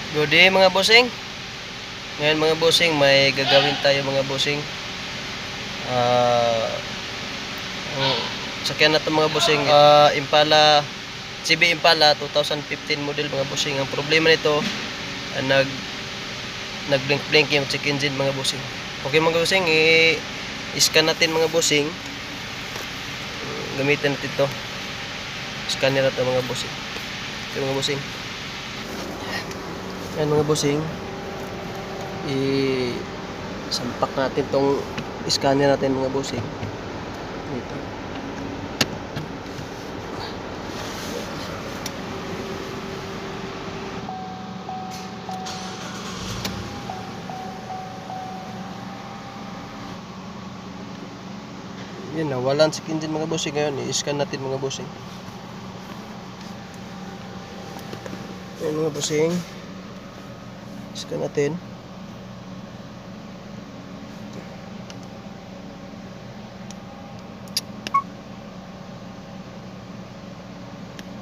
Good day mga bossing. Ngayon mga bossing, may gagawin tayo mga bossing. Ah, ang sakyan na ito mga bossing, Impala, CB Impala 2015 model mga bossing. Ang problema nito, nag-blink yung check engine mga bossing. Okay mga bossing, i-scan natin mga bossing. Gamitin natin ito. Scanner natin mga bossing. Okay mga bossing. Yan mga bossing, i-sampak natin tong scanner natin mga bossing dito. Yan, nawalan si engine mga bossing. Ngayon i-scan natin mga bossing. Yan mga bossing, scan natin.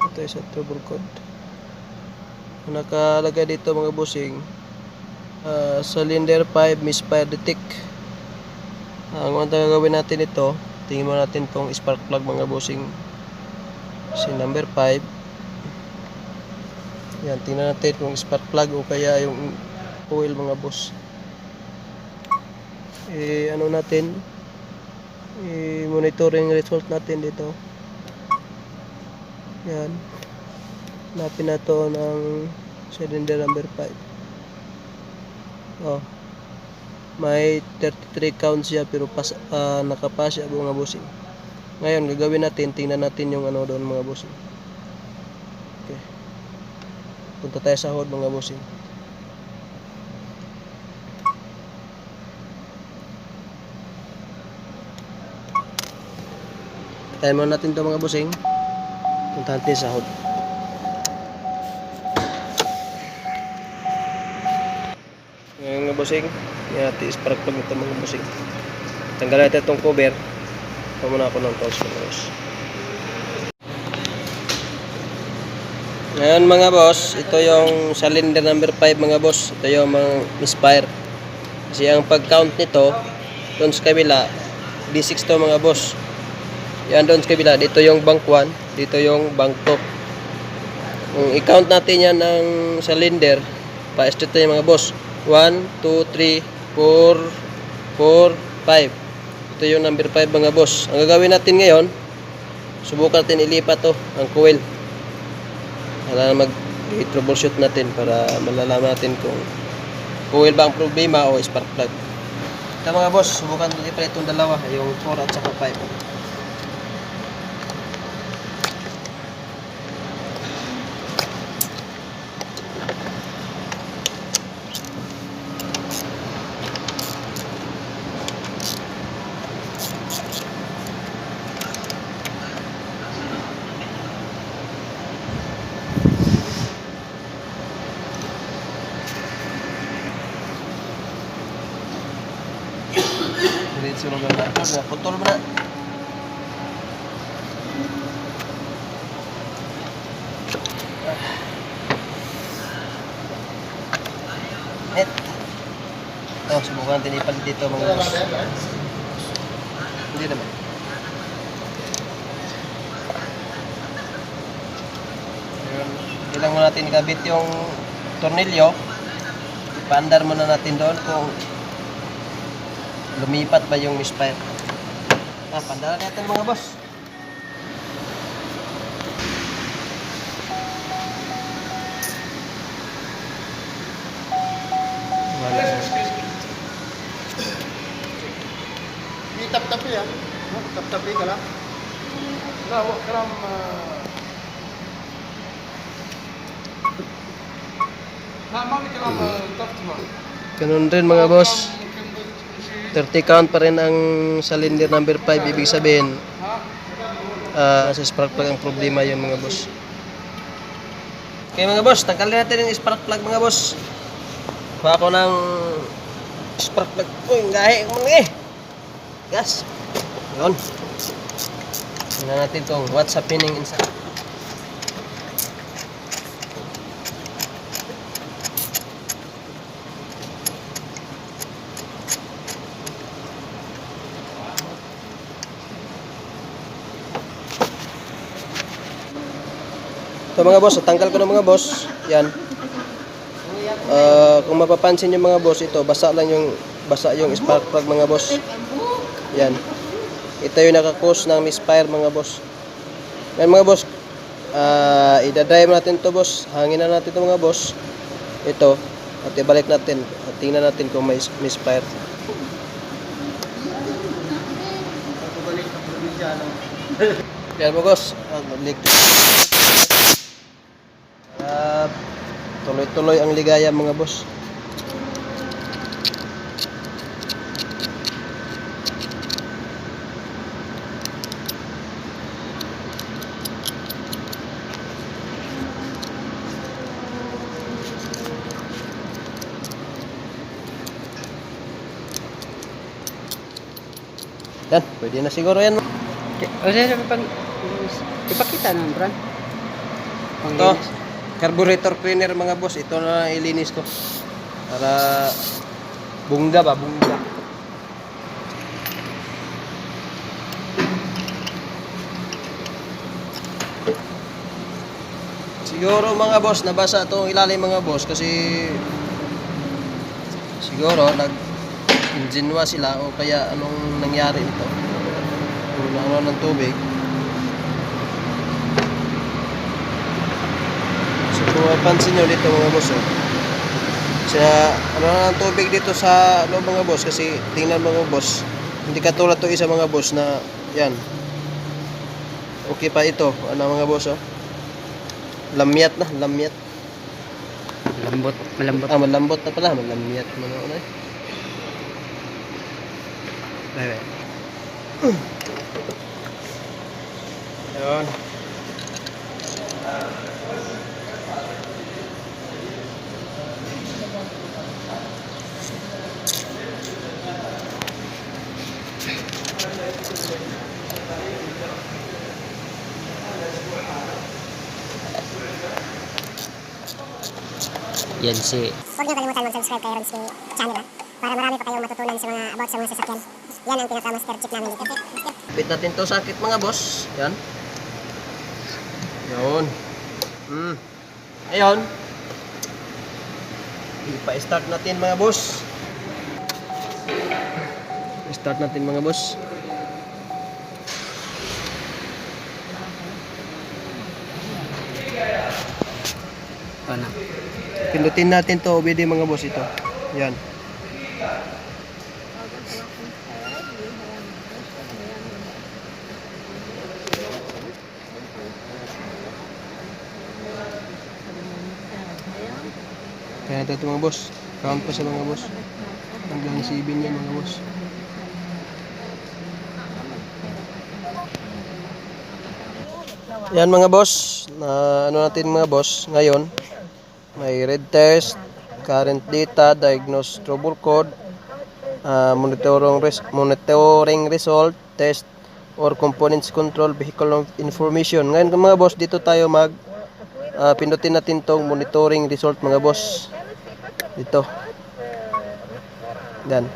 Ito sa trouble code. Nakalagay dito mga bossing, cylinder 5 misfire detect. Ang gagawin natin ito, tingin mo natin tong spark plug mga bossing, si number 5. Yan, tingnan natin kung spark plug o kaya yung oil mga boss. Ano natin, monitoring result natin dito. Yan, hanapin na to ng cylinder number 5. May 33 count siya pero nakapas siya mga bossing. Ngayon gagawin natin, tingnan natin yung ano doon mga bossing. Okay, punta tayo sa hood mga bossing. Tayo muna natin ito mga bossing. Punta natin sa hood. Ngayon mga bossing, yan natin spark plug ito mga bossing. Tanggalin natin itong cover. Ito muna ako ng torch mga boss. Ngayon mga boss, ito yung cylinder number 5 mga boss. Ito yung mga misfire. Kasi ang pag-count nito, doon sa kabila, D6 to mga boss. Yan doon sa kabila, dito yung bank 1, dito yung bank 2. Kung i-count natin yan ng cylinder, pa-straight na yung mga boss. 1, 2, 3, 4, 4, 5. Ito yung number 5 mga boss. Ang gagawin natin ngayon, subukan natin ilipat to, ang coil. Para mag-troubleshoot natin para malalaman natin kung coil ba ang problema o spark plug. Ito mga boss, subukan natin pala itong dalawa, yung 4 at saka 5. Diretso lang na. Putol mo na. Subukan natin ipalit dito mga boss. Hindi naman. Kailangan mo natin ikabit yung tornilyo. Ipaandar muna natin doon kung lumipat ba yung misfire. Pandaran natin mga boss. Tap-tapi ya. Tap-tapi ka lang. Wala, huwag ka lang mami ka lang tap-tiwa. Ganun rin mga boss. 30 count pa rin ang cylinder number 5. Ibig sabihin, sa spark plug ang problema yun mga boss. Okay mga boss, tanggalin natin yung spark plug mga boss. Kuha ko ng spark plug. Uy, gahe mga gas. Yun. Tingnan natin itong what's happening inside. Ito mga boss, tanggal ko na mga boss. Yan. Kung mapapansin nyo mga boss, ito basa yung spark plug mga boss. Yan. Ito yung nakakos ng misfire mga boss. Ngayon mga boss, idadrive natin to boss. Hangin na natin to mga boss. Ito. At ibalik natin. At tingnan natin kung may misfire. Yan mga boss. Tuloy-tuloy ang ligaya mga boss. Yan, pwede na siguro yan. O siya, ipakita naman, Bran. Ito, carburetor cleaner mga boss. Ito na ilinis ko. Para bungga ba, bungga. Siguro mga boss, nabasa itong ilalim mga boss kasi siguro nag-injinwa sila o kaya anong nangyari ito. Kung ano ng tubig. So kung mapansin nyo dito mga boss, ano na ng tubig dito sa loob mga boss kasi tingnan mga boss, hindi katulad to isa mga boss na yan. Okay pa ito, ano mga boss lamyat na, lamyat. Malambot. Malambot na pala, malamyat man ano eh. Bye. Ayun. Yan si... Huwag niyo kalimutan mag-subscribe kay Rods channel para marami pa kayong matutunan sa mga sasakyan. Yan ang pinaka-master chip namin dito. Pit natin to sakit mga boss. Yan. Yun. Ayun. Ipa-start natin mga boss. Start natin mga boss. Ano? Pindutin natin to OBD mga boss ito. Yan. Kaya ito mga boss. Count pa sa mga boss. Hanggang 7 yan mga boss. Yan mga boss. Ano natin mga boss ngayon. May red test, current data, diagnose trouble code, monitoring result, test or components control, vehicle information. Ngayon mga boss, dito tayo pindutin natin tong monitoring result mga boss. Dito. Yan.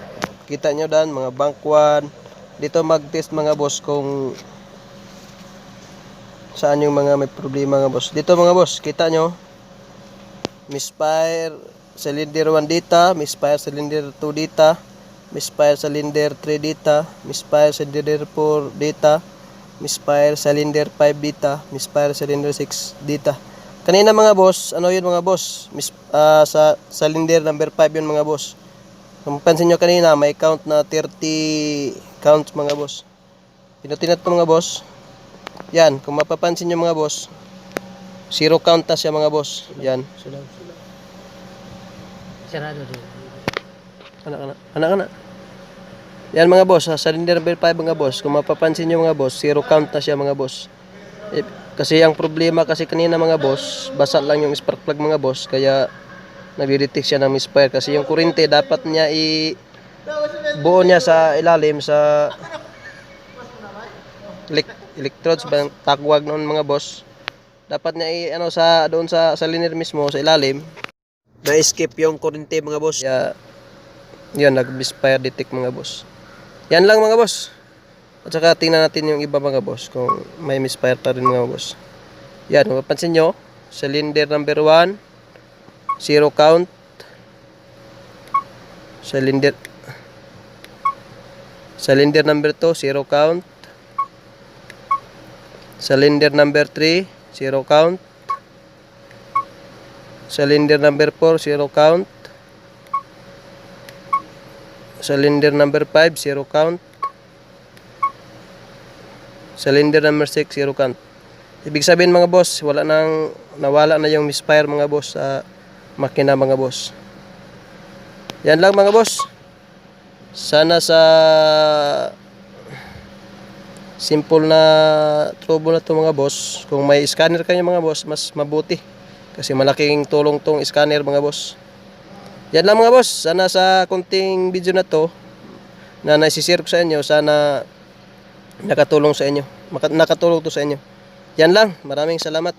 Kita nyo dan mga bank 1. Dito mag-test mga boss kung saan yung mga may problema mga boss. Dito mga boss, kita nyo. Misfire cylinder 1 data, misfire cylinder 2 data, misfire cylinder 3 data, misfire cylinder 4 data, misfire cylinder 5 data, misfire cylinder 6 data. Kanina mga boss, ano yun mga boss? Sa cylinder number 5 yun mga boss. Kung pansin nyo kanina, may count na 30 counts mga boss. Pinutin natin mga boss. Yan, kung mapapansin nyo mga boss, 0 count na siya mga boss. Yan. Sarado din. Anak. Yan mga boss, sa cylinder number 5 mga boss. Kung mapapansin nyo mga boss, 0 count na siya mga boss. Kasi ang problema kasi kanina mga boss, basa lang yung spark plug mga boss. Kaya nagde-detect siya ng misfire. Kasi yung kurente dapat niya buo niya sa ilalim sa electrodes ba tagwag noon mga boss. Dapat niya doon sa cylinder mismo sa ilalim. Na-escape yung kurente mga boss. Kaya yun, nag-misfire detect mga boss. Yan lang mga boss. At saka tingnan natin yung iba mga boss kung may misfire pa rin mga boss. Yan, mapapansin nyo, cylinder number 1, zero count. Cylinder number 2, zero count. Cylinder number 3, zero count. Cylinder number 4, zero count. Cylinder number 5, zero count. Cylinder number 6, zero count. Ibig sabihin mga boss, nawala na yung misfire mga boss sa makina mga boss. Yan lang mga boss. Sana sa simple na trouble na to mga boss, kung may scanner kayo mga boss, mas mabuti. Kasi malaking tulong tong scanner mga boss. Yan lang mga boss. Sana sa kunting video na to na naisishare ko sa inyo, sana nakatulong sa inyo. Nakatulong to sa inyo. Yan lang. Maraming salamat.